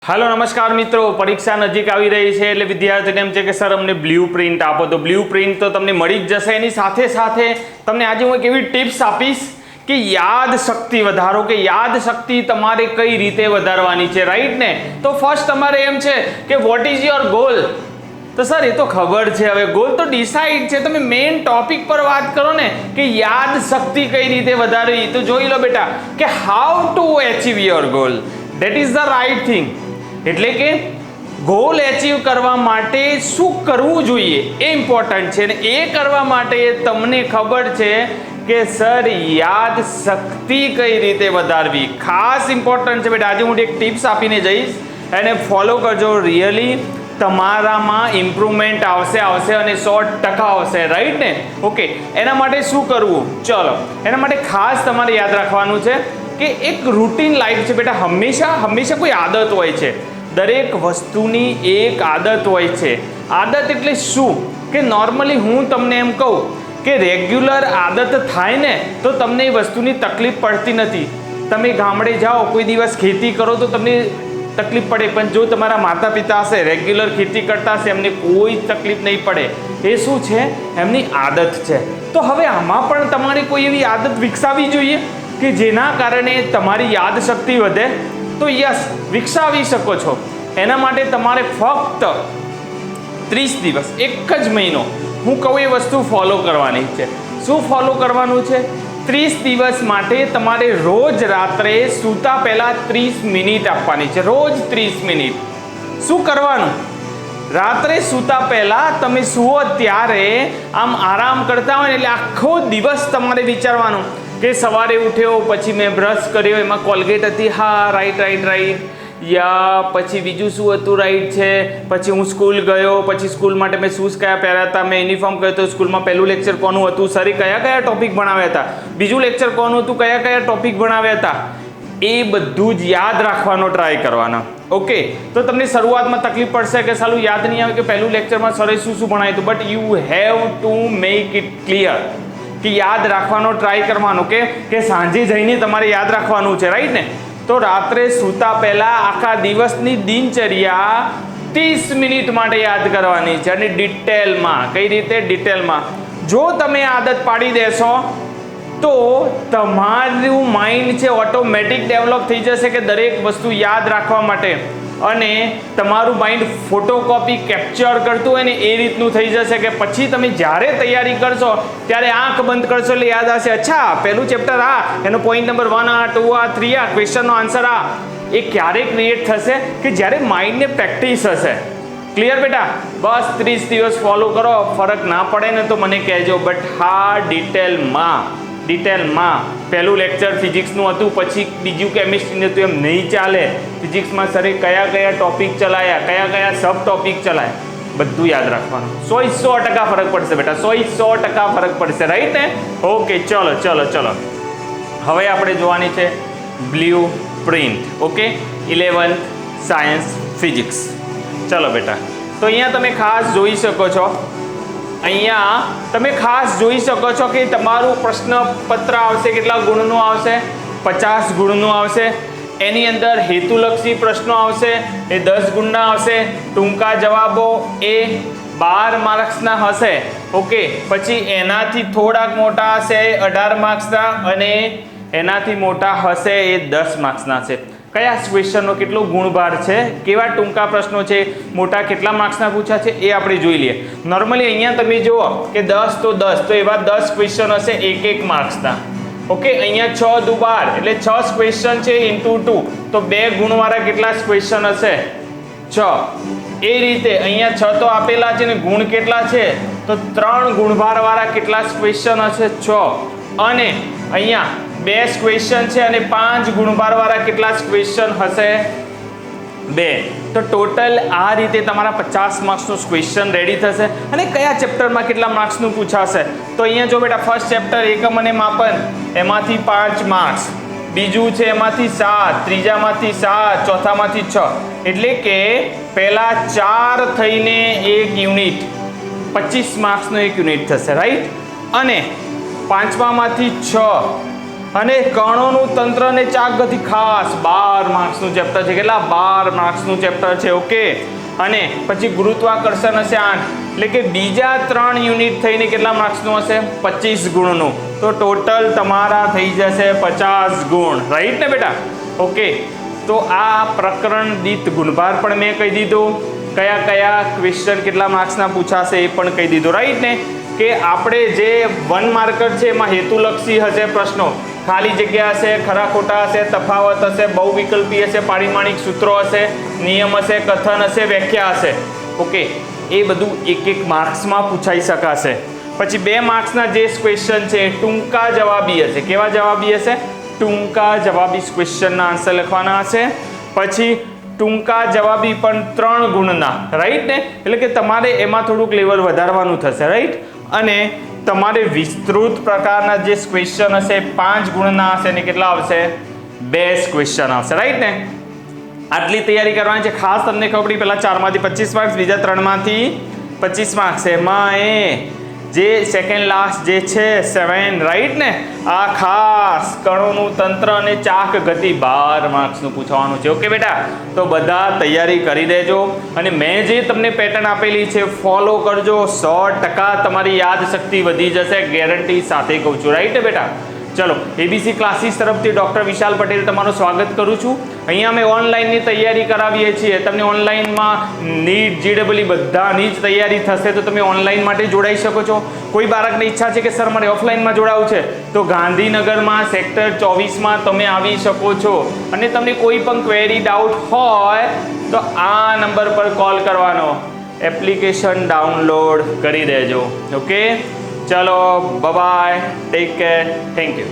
Hello नमस्कार मित्रों, परीक्षा नजीक આવી રહી છે એટલે વિદ્યાર્થીને એમ છે કે સર અમને બ્લુપ્રિન્ટ આપો તો બ્લુપ્રિન્ટ તો તમને મળી જ જશે। એની સાથે સાથે તમને આજે હું એક એવી ટિપ્સ આપીશ કે યાદ શક્તિ વધારો કે યાદ શક્તિ તમારે કઈ રીતે વધારવાની છે, રાઈટ ને। તો ફર્સ્ટ તમારે એમ છે કે વોટ ઇઝ યોર ગોલ। તો સર એ તો ખબર છે, હવે ગોલ તો ડિસાઈડ છે, તમે મેઇન ટોપિક પર વાત કરો ને કે યાદ શક્તિ કઈ રીતે વધારવી। તો જોઈ લો બેટા કે how to achieve your goal, that is the right thing. એટલે કે ગોલ એચીવ કરવા માટે શું કરવું જોઈએ એ ઇમ્પોર્ટન્ટ છે, અને એ કરવા માટે તમને ખબર છે કે સર યાદ શક્તિ કઈ રીતે વધારવી, ખાસ ઇમ્પોર્ટન્ટ છે બેટા। આજે હું એક ટિપ્સ આપીને જઈશ, એને ફોલો કરજો, રિયલી તમારામાં ઇમ્પ્રુવમેન્ટ આવશે અને 100% આવશે, રાઈટ ને। ઓકે, એના માટે શું કરવું, ચલો એના માટે ખાસ તમારે યાદ રાખવાનું છે કે એક રૂટીન લાઈફ છે બેટા। હંમેશા કોઈ આદત હોય છે, દરેક વસ્તુની એક આદત હોય છે। આદત એટલે શું કે નોર્મલી હું તમને એમ કહું કે રેગ્યુલર આદત થાય ને તો તમને એ વસ્તુની તકલીફ પડતી નથી। તમે ગામડે જાઓ, કોઈ દિવસ ખેતી કરો તો તમને તકલીફ પડે, પણ જો તમારા માતા પિતા હશે રેગ્યુલર ખેતી કરતા હશે, એમને કોઈ તકલીફ નહીં પડે। એ શું છે, એમની આદત છે। તો હવે આમાં પણ તમારે કોઈ એવી આદત વિકસાવવી જોઈએ કે જેના કારણે તમારી યાદ શક્તિ વધે। તો યસ, વિકસાવી શકો છો। એના માટે તમારે ફક્ત 30 દિવસ, એક જ મહિનો હું કહું એ વસ્તુ ફોલો કરવાની છે। શું ફોલો કરવાનું છે? 30 દિવસ માટે તમારે રોજ રાત્રે સૂતા પહેલા 30 મિનિટ આપવાની છે, રોજ 30 મિનિટ। શું કરવાનું? રાત્રે સૂતા પહેલા તમે સુવો ત્યારે આમ આરામ કરતા હોય ને એટલે આખો દિવસ તમારે વિચારવાનું કે સવારે ઉઠ્યો, પછી મેં બ્રશ કર્યો, એમાં કોલગેટ હતી, હા રાઈટ, યા પછી બીજું શું હતું, રાઈટ છે, પછી હું સ્કૂલ ગયો, પછી સ્કૂલ માટે મેં શૂઝ કયા પહેર્યા હતા, મેં યુનિફોર્મ કર્યો હતો, સ્કૂલમાં પહેલું લેક્ચર કોનું હતું, સરે કયા ટોપિક ભણાવ્યા હતા, બીજું લેક્ચર કોનું હતું, કયા ટોપિક ભણાવ્યા હતા, એ બધું જ યાદ રાખવાનો ટ્રાય કરવાના। ઓકે, તો તમને શરૂઆતમાં તકલીફ પડશે કે સાલું યાદ નહીં આવે કે પહેલું લેક્ચરમાં સરે શું ભણાવ્યું હતું, but you have to make it clear કે યાદ રાખવાનો ટ્રાય કરવાનો કે સાંજે જઈને તમારે યાદ રાખવાનું છે, રાઈટ ને। તો રાત્રે સૂતા પહેલા આખા દિવસની દિનચર્યા 30 મિનિટ માટે યાદ કરવાની છે, અને ડિટેલમાં। કઈ રીતે? ડિટેલમાં। જો તમે આદત પાડી દેશો તો તમારું માઇન્ડ છે ઓટોમેટિક ડેવલપ થઈ જશે કે દરેક વસ્તુ યાદ રાખવા માટે, અને તમારું માઇન્ડ ફોટોકોપી કેપ્ચર કરતું હોય ને એ રીતનું થઈ જશે કે પછી તમે જ્યારે તૈયારી કરશો ત્યારે આંખ બંધ કરશો એટલે યાદ આવશે, અચ્છા પહેલું ચેપ્ટર આ, એનો પોઈન્ટ નંબર 1 આ, 2 આ, 3 આ, ક્વેશ્ચનનો આન્સર આ। એ ક્યારે ક્રિએટ થશે કે જ્યારે માઇન્ડને પ્રેક્ટિસ હશે। ક્લિયર બેટા? બસ 30 દિવસ ફોલો કરો, ફરક ના પડે ને તો મને કહેજો, બટ હા ડિટેલમાં પહેલું લેક્ચર ફિઝિક્સનું હતું, પછી બીજું કેમિસ્ટ્રીનું હતું, એમ નહીં ચાલે। ફિઝિક્સમાં સરે કયા ટોપિક ચલાયા, કયા સબ ટોપિક ચલાયા, બધું યાદ રાખવાનું। 100% ફરક પડશે બેટા, 100% ફરક પડશે, રાઈટ ને। ઓકે, ચલો હવે આપણે જોવાની છે blueprint. Okay, 11th science physics. ચલો બેટા, તો અહીંયા તમે ખાસ જોઈ શકો છો કે તમારું પ્રશ્નપત્ર આવશે, કેટલા ગુણનું આવશે? 50 ગુણનું આવશે। એની અંદર હેતુલક્ષી પ્રશ્નો આવશે, એ 10 ગુણના આવશે। ટૂંકા જવાબો એ 12 માર્ક્સના હશે। ઓકે, પછી એનાથી થોડાક મોટા હશે 18 માર્ક્સના, અને એનાથી મોટા હશે એ 10 માર્ક્સના છે। કયા ક્વેશ્ચનનો કેટલો ગુણભાર છે, કેવા ટૂંકા પ્રશ્નો છે, મોટા કેટલા માર્ક્સના પૂછ્યા છે, એ આપણે જોઈ લઈએ। નોર્મલી અહીંયા તમે જુઓ કે 10 તો એવા 10 ક્વેશ્ચન હશે 1 માર્ક્સના। ઓકે, અહીંયા 6 દુ 12 એટલે 6 ક્વેશ્ચન છે ઇન્ટુ 2, તો 2 ગુણવાળા કેટલા ક્વેશ્ચન હશે? 6। એ રીતે અહીંયા 6 તો આપેલા છે ને ગુણ કેટલા છે, તો 3 ગુણભારવાળા કેટલા ક્વેશ્ચન હશે? 6। અને અહીંયા 2 ક્વેશ્ચન છે અને 5 ગુણભારવાળા કેટલા ક્વેશ્ચન હશે? 2। તો ટોટલ આ રીતે તમારા 50 માર્ક્સનું ક્વેશ્ચન રેડી થશે। અને કયા ચેપ્ટરમાં કેટલા માર્ક્સનું પૂછાશે? તો અહીંયા જો બેટા ફર્સ્ટ ચેપ્ટર એકમ અને માપન, એમાંથી 5 માર્ક્સ, બીજું છે એમાંથી 7, ત્રીજામાંથી 7, ચોથામાંથી 6, એટલે કે પહેલા 4 થઈને 1 યુનિટ, 25 માર્ક્સનો 1 યુનિટ થશે, રાઈટ। અને પાંચમામાંથી 6, અને કણોનું તંત્ર અને ચાક ગતિ ખાસ 12 માર્ક્સનું ચેપ્ટર છે. કેટલા? 12 માર્ક્સનું ચેપ્ટર છે. ઓકે. અને પછી ગુરુત્વાકર્ષણ હશે 8, એટલે કે બીજા 3 યુનિટ થઈને કેટલા માર્ક્સનું હશે? 25 ગુણનું. તો ટોટલ તમારા થઈ જશે 50 ગુણ. રાઈટ ને બેટા? ઓકે. તો આ પ્રકરણ દીઠ ગુણભાર પણ મેં કહી દીધું. કયા કયા ક્વેશ્ચન કેટલા માર્ક્સના પૂછાશે એ પણ કહી દીધું. રાઈટ ને? કે આપણે જે 1 માર્કર છે એમાં હેતુલક્ષી હશે પ્રશ્નો, ખાલી જગ્યા હશે, ખરા ખોટા હશે, તફાવત હશે, બહુવિકલ્પી હશે, પારિમાણિક સૂત્રો હશે, નિયમ હશે, કથન હશે, વ્યાખ્યા હશે. ઓકે. એ બધું એક માર્ક્સમાં પૂછાઈ શકાશે. પછી 2 માર્ક્સના જે ક્વેશ્ચન છે ટૂંકા જવાબી હશે. કેવા જવાબી હશે? ટૂંકા જવાબી ક્વેશ્ચનના આન્સર લખવાના હશે. પછી ટૂંકા જવાબી પણ 3 ગુણના. રાઈટ ને? એટલે કે તમારે એમાં થોડુંક લેવલ વધારવાનું થશે. રાઈટ? અને તમારે વિસ્તૃત પ્રકારના જે ક્વેશ્ચન હશે 5 ગુણના હશે ને કેટલા આવશે? 2 ક્વેશ્ચન આવશે. રાઈટ ને? આટલી તૈયારી કરવાની છે. ખાસ તમને ખબર પડી, પહેલા 4 માંથી 25 માર્ક્સ, બીજા 3 માંથી 25 માર્ક્સ. એમાં જે સેકન્ડ લાસ્ટ જે છે 7, રાઈટ ને? આ ખાસ કણોનું તંત્ર અને ચાક ગતિ 12 માર્ક્સનું પૂછવાનું છે. ઓકે બેટા? તો બધા તૈયારી કરી દેજો. અને મેં જે તમને પેટર્ન આપેલી છે ફોલો કરજો. 100% તમારી યાદશક્તિ વધી જશે, ગેરંટી સાથે કહું છું. રાઈટ ને બેટા? ચલો, એબીસી ક્લાસીસ તરફથી ડૉક્ટર વિશાલ પટેલ તમારું સ્વાગત કરું છું. અહીંયા અમે ઓનલાઈનની તૈયારી કરાવીએ છીએ. તમને ઓનલાઈનમાં નીટ, GEE બધાની જ તૈયારી થશે, તો તમે ઓનલાઈન માટે જોડાઈ શકો છો. કોઈ બાળકની ઈચ્છા છે કે સર મારે ઓફલાઈનમાં જોડાવું છે, તો ગાંધીનગરમાં સેક્ટર 24માં તમે આવી શકો છો. અને તમને કોઈ પણ ક્વેરી, ડાઉટ હોય તો આ નંબર પર કોલ કરવાનો. એપ્લિકેશન ડાઉનલોડ કરી દેજો. ઓકે. ચલો, bye, take care, thank you.